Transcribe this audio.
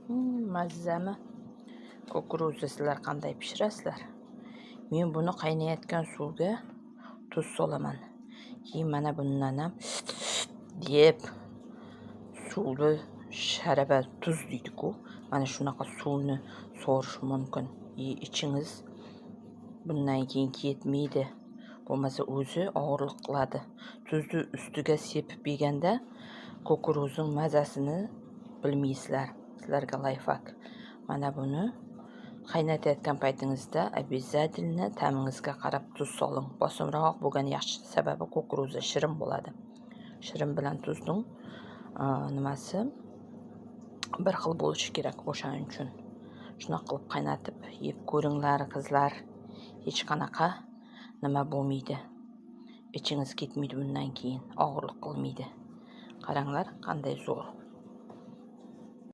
Mazami kukuruzni sizlar qanday pishirasizlar? Men buni qaynayotgan suvga tuz solaman. Keyin mana bundan ham deb suvni sharaba tuz deydi-ku. Mana shunaqa suvni so'rish mumkin. Ichingiz bundan keyin ketmaydi. Bo'lmasa o'zi og'irlik qiladi. Tuzni ustiga sepib yeganda kukuruzning mazasini bilmaysizlar. Sizlarga layfak. Mana buni qaynatayotgan paytingizda обязательно ta'mingizga qarab tuz soling. Bosimroq bo'lgan yaxshi, sababi kukuruz shirin bo'ladi. Shirin bilan tuzning nimasi bir xil bo'lishi kerak, o'shaning uchun. Shunaqa qilib qaynatib yeb ko'ringlar, qizlar. Hech qanaqa nima bo'lmaydi. Ichingiz ketmaydi bundan keyin, og'irlik qilmaydi. Qaranglar, qanday zo'r.